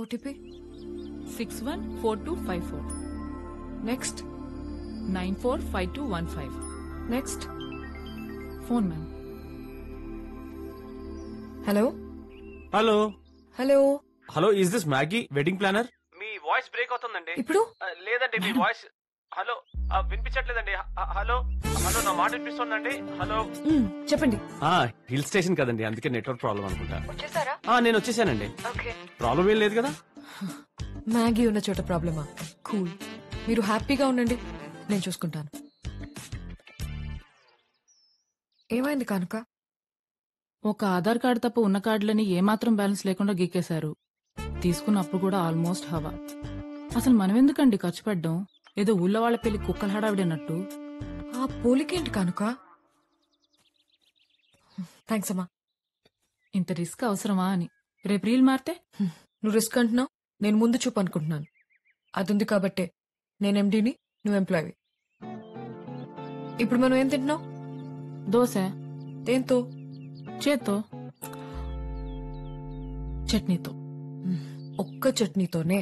OTP 614254. Next 945215. Next. Phone ma'am. Hello hello hello hello, is this Maggi wedding planner? Me voice break అవుతుందండి. ఇప్పుడు లేదండి, మీ voice hello వినిపించట్లేదండి. Hello hello, నా మాట వినిపిస్తుందండి. Hello చెప్పండి. Hill station కదండి, అందుకే నెట్వర్క్ ప్రాబ్లం అనుకుంటా. వచ్చేసారా? నేను వచ్చేసానండి. ప్రాబ్లం ఏం లేదు కదా? మ్యాగీ ఉన్న చోట ప్రాబ్లమా? కూల్, మీరు హ్యాపీగా ఉండండి, నేను చూసుకుంటాను. ఏమైంది కానుక? ఒక ఆధార్ కార్డు తప్ప ఉన్న కార్డులని ఏమాత్రం బ్యాలెన్స్ లేకుండా గీకేశారు. తీసుకున్నప్పుడు కూడా ఆల్మోస్ట్ హవా. అసలు మనం ఎందుకండి ఖర్చు పెట్టడం? ఏదో ఊళ్ళో వాళ్ళ పెళ్లి కుక్కలు హడావిడన్నట్టు. ఆ పోలికేంటి కానుక? థ్యాంక్స్ అమ్మా. ఇంత రిస్క్ అవసరమా అని. రేపు రీల్ మారితే? నువ్వు రిస్క్ అంటున్నావు, నేను ముందు చూపు అనుకుంటున్నాను. అది ఉంది కాబట్టే నేను ఎండీని, నువ్వు ఎంప్లాయీ. ఇప్పుడు మనం ఏం తింటున్నావు? దోశ. దేంతో? చేత్తో. చట్నీతో. ఒక్క చట్నీతోనే?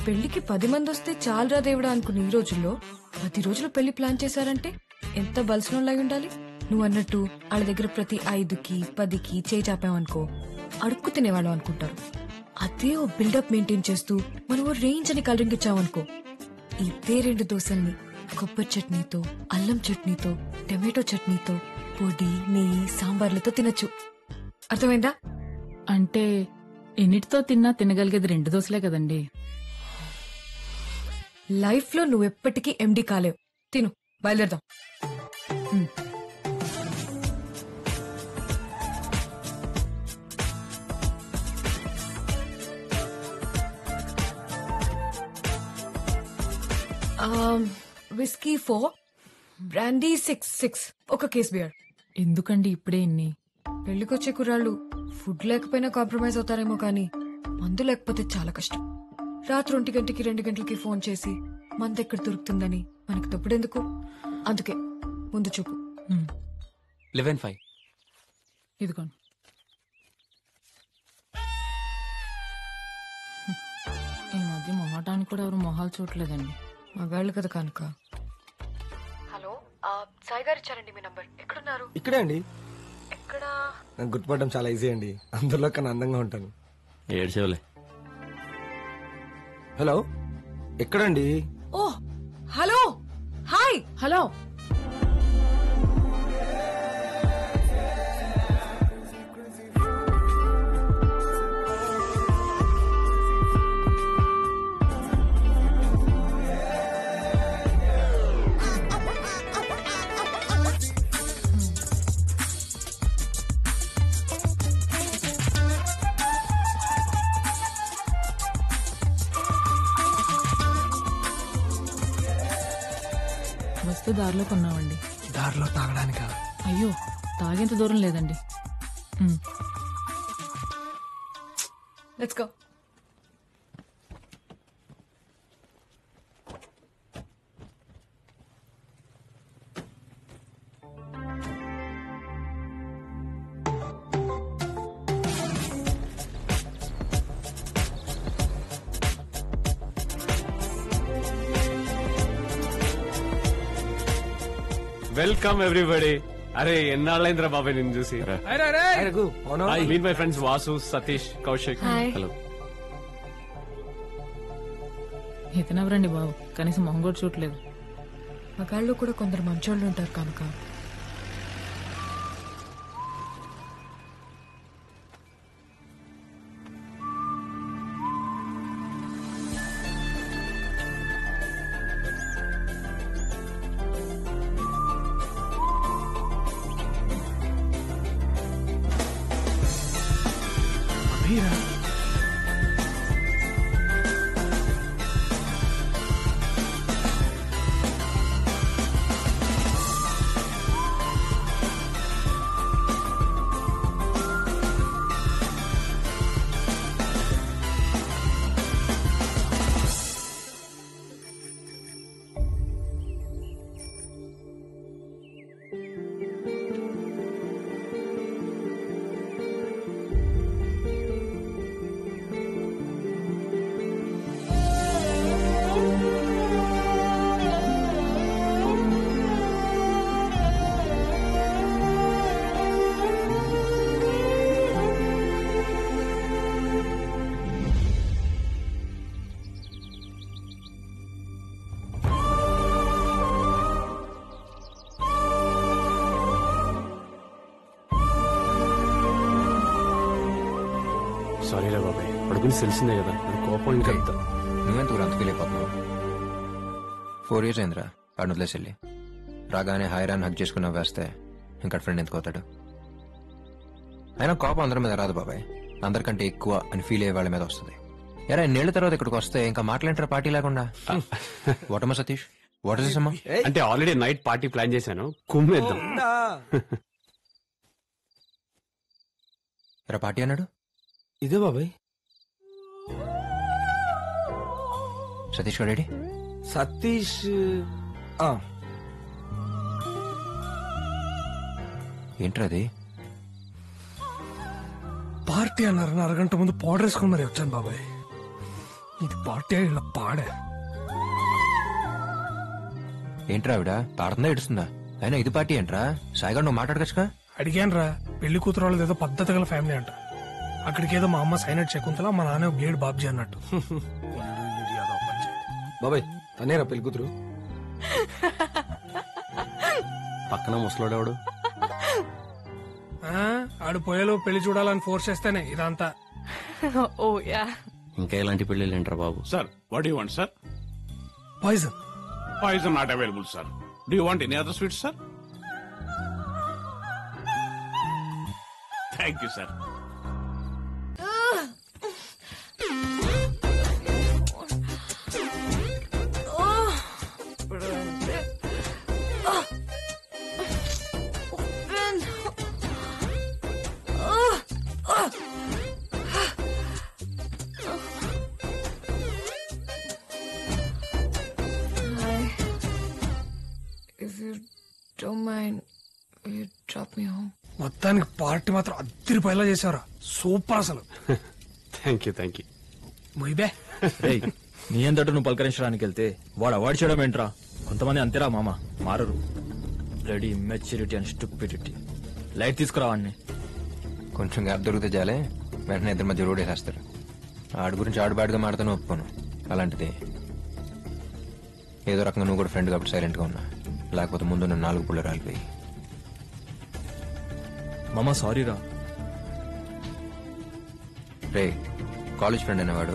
పెళ్లికి 10 మంది వస్తే చాలరా దేవుడా అనుకున్న ఈ రోజుల్లో 10 రోజులు పెళ్లి ప్లాన్ చేశారంటే ఎంత బలసినోళ్ళై ఉండాలి? నువ్వు అన్నట్టు వాళ్ళ దగ్గర ప్రతి 5కి 10కి చేయి చాపామనుకో అడుక్కు తినేవాళ్ళం అనుకుంటారు. అదే ఓ బిల్డప్ మెయింటైన్ చేస్తూ మనం ఓ రేంజ్ అని కలరింగ్ ఇచ్చామనుకో, ఇదే 2 దోశల్ని కొబ్బరి చట్నీతో, అల్లం చట్నీతో, టమాటో చట్నీతో, పొడి, నెయ్యి, సాంబార్లతో తినచ్చు. అర్థమైందా? అంటే ఎన్నిటితో తిన్నా తినగలిగేది 2 దోశలే కదండి. లైఫ్ లో నువ్వెప్పటికీ ఎండి కాలేవు. తిను, బయలుదేరదాం. విస్కీ 4, బ్రాండీ 6 ఒక కేస్ బియర్. ఎందుకండి ఇప్పుడే ఇన్ని? పెళ్లికొచ్చే కుర్రాళ్ళు ఫుడ్ లేకపోయినా కాంప్రమైజ్ అవుతారేమో కానీ మందు లేకపోతే చాలా కష్టం. రాత్రి 1 గంటకి 2 గంటలకి ఫోన్ చేసి మందు ఎక్కడ దొరుకుతుందని మనకి తప్పుడెందుకు? అందుకే ముందు చూపు. 11-5. ఇదిగోండి. ఈ మధ్య మొహటానికి కూడా ఎవరు మొహాలు చూడలేదండి. మగాళ్ళు కదా కనుక. హలో, సాయి గారు ఇచ్చారండి మీ నంబర్. ఎక్కడున్నారు? ఇక్కడే అండి. ఎక్కడ? నాకు గుర్తుపడడం చాలా ఈజీ అండి, అందులో కన్నా అందంగా ఉంటాను. ఏడ్చేవలే. హలో, ఎక్కడండి? Oh hello, hi. హలో. వస్తే దారిలో కొన్నామండి. దారిలో తాగడానికా? అయ్యో, తాగేంత దూరం లేదండి. Let's go. Welcome everybody. అరే ఎన్నాళ్ళైందిరా బాబాయ్ నిన్ను చూసి. Meet my friends Vasu, Satish, Kaushik. Hello. ఇతనెవరండి బాబు, కనీసం మొహం కూడా చూడలేదు. మగాళ్ళు కూడా కొందరు మంచోళ్ళు ఉంటారు కనుక. బాబాయ్ వాడి గురించి తెలిసిందే కదా అది కోపం ఇంకా ఎంత. నువ్వెందుకు అంత ఫీల్ అయిపోతున్నావు? 4 years అయిందిరా వాడిని వదిలేసి వెళ్ళి. రాగానే హాయిరాన్ని హక్ చేసుకుని వేస్తే ఇంకా ఫ్రెండ్ ఎందుకు అవుతాడు? అయినా కోపం అందరి మీద రాదు బాబాయ్, అందరికంటే ఎక్కువ అని ఫీల్ అయ్యే వాళ్ళ మీద వస్తుంది. ఎరా ఎన్నేళ్ల తర్వాత ఇక్కడికి వస్తే ఇంకా మాట్లాంటారా పార్టీ లేకుండా? వాటమ్మా సతీష్, వాట్ ఇస్ అమ్మా? అంటే ఆల్రెడీ నైట్ పార్టీ ప్లాన్ చేశాను, కుమ్మేద్దాం. ఎరా పార్టీ అన్నాడు? ఇదే బాబాయ్. సతీష్ గారు సతీష్ ఏంట్రా అది? పార్టీ అన్నారు, అరగంట ముందు పౌడర్ వేసుకుని మరి వచ్చాను బాబాయ్. ఇది పార్టీ ఇలా పాడే. ఏంట్రా ఆవిడ పాడుతుందా ఏడుస్తుందా? అయినా ఇది పార్టీ ఏంట్రా? సాయిగా నువ్వు మాట్లాడగచ్చుగా. అడిగాను రా, పెళ్లి కూతురు వాళ్ళది ఏదో పద్ధతి గల ఫ్యామిలీ అంట. అక్కడికి ఏదో మా అమ్మ సైనట్ శకుంతల, మా నాన్న బ్లేడ్ బాబ్జీ అన్నట్టు. బాబాయ్ తనేరా పెళ్లి కూతురు? పక్కన ముసలోడేవాడు. ఆడు పోయేలో పెళ్లి చూడాలని ఫోర్స్ చేస్తేనే ఇదంతా. ఓ యా. ఇంకా ఎలాంటి పెళ్లి ఏంట్రా బాబు? Sir, what do you want, sir? Poison. Poison not available, sir. Do you want any other sweets, sir? Thank you, sir. If you don't mind, will you drop me home? మొత్తానికి party మాత్రం అద్దరిపోయేలా చేసావురా, super అసలు. Thank you. మొయ్యబే. నీ అంతటా నువ్వు పలకరించడానికి వెళ్తే వాడు అవార్డు చేయడం ఏంట్రా? కొంతమంది అంతేరా మామ, మారరు. Ready maturity and stupidity. Light తీసుకురావాడిని. కొంచెం గ్యాప్ దొరికితే చాలే వెంటనే ఇద్దరి మధ్య రోడ్ వేసేస్తారు. ఆడి గురించి ఆడు బ్యాడ్గా మాడుతూనే ఒప్పుకోను. అలాంటిది ఏదో రకంగా నువ్వు కూడా ఫ్రెండ్ కాబట్టి సైలెంట్గా ఉన్నా, లేకపోతే ముందు నన్ను 4 పుళ్ళు రాలిపోయి. మామ సారీరా. రే కాలేజ్ ఫ్రెండ్ అనేవాడు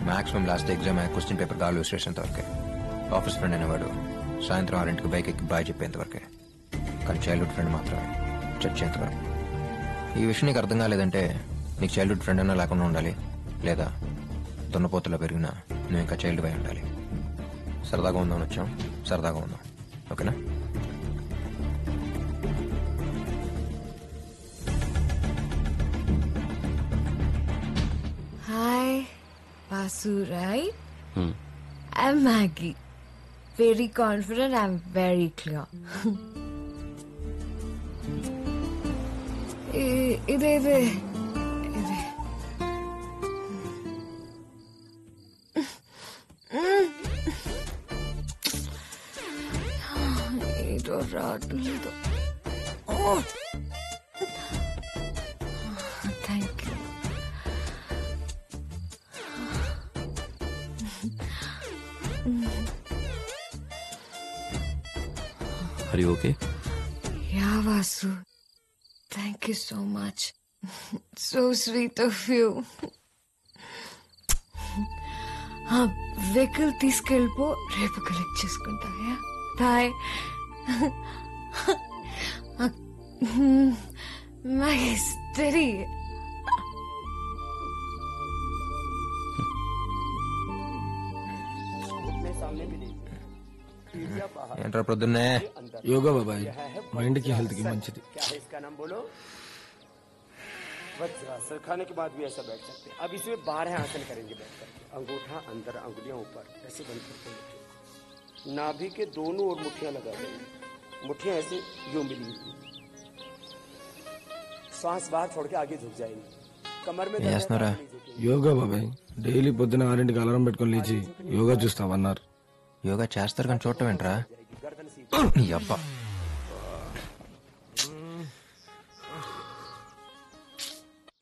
maximum last exam question paper గాలి విశ్లేషంత వరకే. ఆఫీస్ ఫ్రెండ్ అనేవాడు సాయంత్రం 6 బైక్ ఎక్కి బాయ్ చెప్పేంత వరకే. కానీ చైల్డ్హుడ్ ఫ్రెండ్ మాత్రమే చచ్చేంత వరకు. ఈ విషయం నీకు అర్థం కాలేదంటే నీకు చైల్డ్హుడ్ ఫ్రెండ్ అన్నా లేకుండా ఉండాలి, లేదా దున్నపోతులో పెరిగినా నువ్వు ఇంకా చైల్డ్ బై ఉండాలి. సరదాగా ఉందామని వచ్చాం, సరదాగా ఉందాం, ఓకేనా? Hi, Vasu, right? I'm Maggie. Very confident, I'm very clear. Ide. ఏదో రావట్లేదు. Thank you. Are you okay? Yeah, Vasu. Thank you so much. So sweet of you. Vehicle తీసుకెళ్ళిపో, రేపు కలెక్ట్ చేసుకుంటా. బాయ్. స్టడీ. ఏంట్రా ప్రొద్దున్నే? యోగా బాబాయ్, మైండ్ కి health కి మంచిది. सर खाने के बाद भी ऐसा बैठ सकते हैं. अब इसमें 12 आसन करेंगे बैठ करके. अंगूठा अंदर, अंगुलियां ऊपर, ऐसे बंद करके मुट्ठियां. नाभि के दोनों ओर मुट्ठियां लगा देंगे. मुट्ठियां ऐसे यूं मिली हुई. श्वास बाहर छोड़ के आगे झुक जाएंगे. कमर में యోగా బాబాయ్, డైలీ పొద్దున 6కి అలారం పెట్టుకొని లేచి యోగా చూస్తావన్నారు. యోగా చేస్తారు కానీ చూడటం ఏంట్రా? నీ అబ్బా